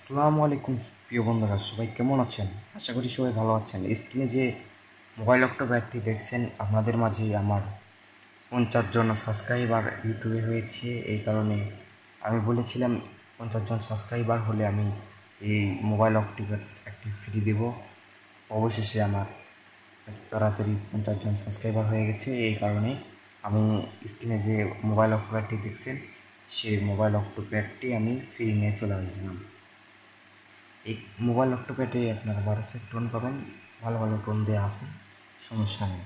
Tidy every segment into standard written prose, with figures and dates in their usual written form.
আসসালামু আলাইকুম প্রিয় বন্ধুরা, সবাই কেমন আছেন? আশা করি সবাই ভালো আছেন। স্ক্রিনে যে মোবাইল অক্টোপ্যাডটি দেখছেন, আপনাদের মাঝে আমার 50 জন সাবস্ক্রাইবার ইউটিউবে হয়েছে। এই কারণে আমি বলেছিলাম 50 জন সাবস্ক্রাইবার হলে আমি এই মোবাইল অক্টোপ্যাড একটি ফ্রি দেব। অবশেষে আমার এত তাড়াতাড়ি 50 জন সাবস্ক্রাইবার হয়ে গেছে। এই কারণে আমি স্ক্রিনে যে মোবাইল অক্টোপ্যাডটি দেখছেন, সেই মোবাইল অক্টোপ্যাডটি আমি ফ্রি নিয়ে চলে আসলাম। এই মোবাইল অক্টোপ্যাডে আপনারা 12 সেট টোন পাবেন, ভালো ভালো টোন দেওয়া আছে, সমস্যা নেই।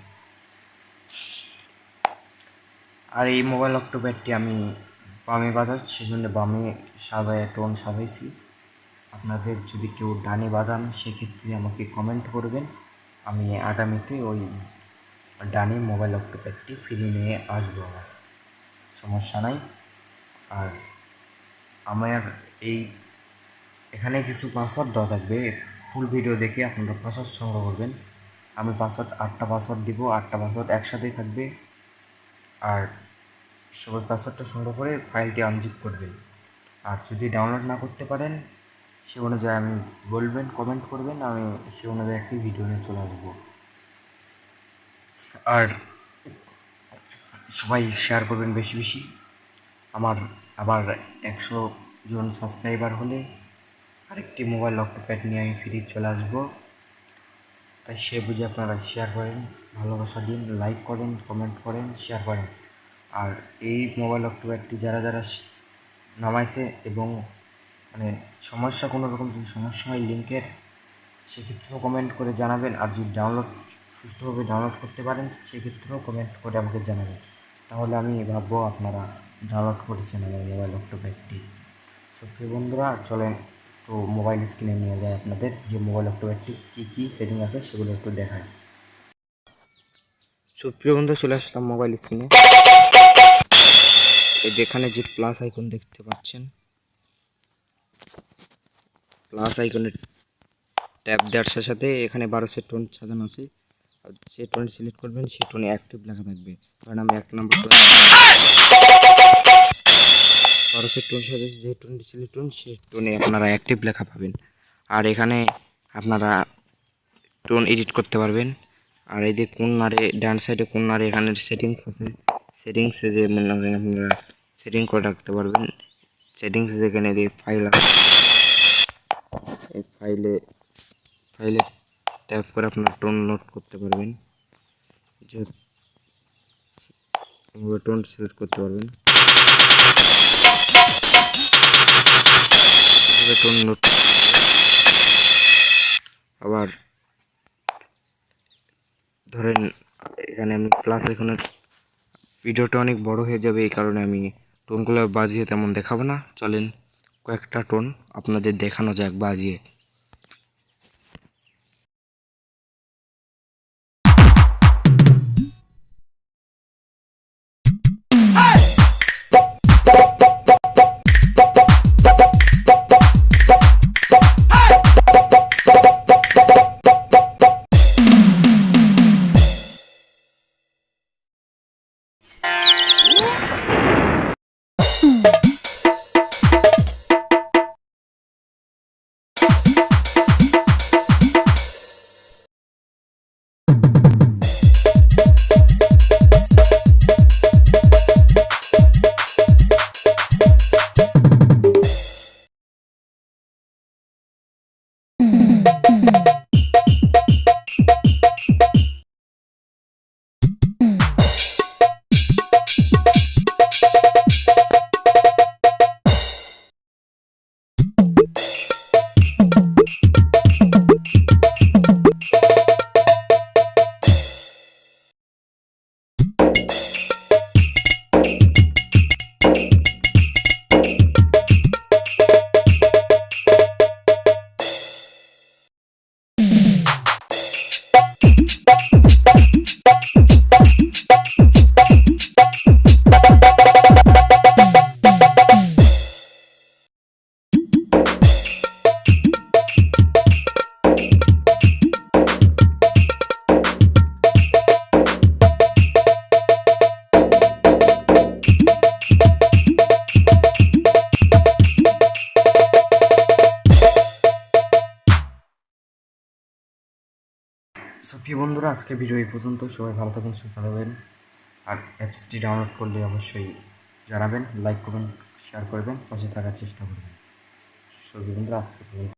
আর এই মোবাইল অক্টোপ্যাডটি আমি বামে বাজাচ্ছি, সেজন্য বামে সাজায় টোন সাজাইছি। আপনাদের যদি কেউ ডানে বাজান, সেক্ষেত্রে আমাকে কমেন্ট করবেন, আমি আগামীতে ওই ডানে মোবাইল অক্টোপ্যাডটি ফ্রি নিয়ে আসবো। আমার সমস্যা নাই। আর আমার এই এখানে কিছু পাসওয়ার্ড দেওয়া থাকবে, ফুল ভিডিও দেখে আপনারা পাসওয়ার্ড সংগ্রহ করবেন। আমি পাসওয়ার্ড 8টা পাসওয়ার্ড দিব, 8টা পাসওয়ার্ড একসাথেই থাকবে। আর সবাই পাসওয়ার্ডটা সংগ্রহ করে ফাইলটি আনজিপ করবেন। আর যদি ডাউনলোড না করতে পারেন, সে অনুযায়ী আমি বলবেন, কমেন্ট করবেন, আমি সে অনুযায়ী একটি ভিডিও নিয়ে চলে আসবো। আর সবাই শেয়ার করবেন বেশি বেশি। আমার আবার 100 জন সাবস্ক্রাইবার হলে আরেকটি মোবাইল অক্টোপ্যাড নিয়ে আমি ফ্রি চলে আসবো। তাই সে বুঝে আপনারা শেয়ার করেন, ভালোবাসা দিন, লাইক করেন, কমেন্ট করেন, শেয়ার করেন। আর এই মোবাইল অক্টোপ্যাডটি যারা যারা নামাইছে এবং মানে সমস্যা, কোনো রকম যদি সমস্যা হয় লিঙ্কের, সেক্ষেত্রেও কমেন্ট করে জানাবেন। আর যদি সুষ্ঠুভাবে ডাউনলোড করতে পারেন, সেক্ষেত্রেও কমেন্ট করে আমাকে জানাবেন। তাহলে আমি ভাববো আপনারা ডাউনলোড করেছেন আমার মোবাইল অক্টোপ্যাডটি। প্রিয় বন্ধুরা, চলেন তো মোবাইল স্ক্রিনে নিয়ে যায় আপনাদের, যে মোবাইল অক্টোপ্যাডটি কী কী সেটিং আছে সেগুলো একটু দেখায়। প্রিয় বন্ধু, চলে আসলাম মোবাইল স্ক্রিনে। যেখানে যে প্লাস আইকন দেখতে পাচ্ছেন, প্লাস আইকনে ট্যাপ দেওয়ার সাথে সাথে এখানে 12 সেট টোন সাজানো আছে। আর যে টোন সিলেক্ট করবেন, সেই টোনে অ্যাক্টিভ লেখা থাকবে। কারণ আমি 1 নম্বর 12 সেট টোন সাজাচ্ছি, যে টোনটি সিলেক্ট করুন সেই টোনে আপনারা অ্যাক্টিভ লেখা পাবেন। আর এখানে আপনারা টোন এডিট করতে পারবেন। আর এই যে কোণারে, ডান সাইডে কোণারে এখানে সেটিংস আছে, সেটিংসে যে আপনারা সেটিং করে রাখতে পারবেন। সেটিংসে যেখানে এই ফাইল আছে, এই ফাইলে ট্যাপ করে আপনার টোন নোট করতে পারবেন, যে টোন সিলেক্ট করতে পারবেন, টোন নোট। আবার ধরেন এখানে আমি প্লাস, এখানে ভিডিওটা অনেক বড় হয়ে যাবে, এই কারণে আমি টোনগুলো বাজিয়ে তেমন দেখাবো না। চলেন কয়েকটা টোন আপনাদের দেখানো যাক বাজিয়ে। সো প্রিয় বন্ধুরা, আজকে ভিডিও এই পর্যন্ত। সবাই ভালো থাকবেন, সুস্থ থাকবেন। আর অ্যাপসটি ডাউনলোড করলে অবশ্যই জানাবেন, লাইক করবেন, শেয়ার করবেন, পাশে থাকার চেষ্টা করবেন। সো প্রিয় বন্ধুরা, আজকে পর্যন্ত।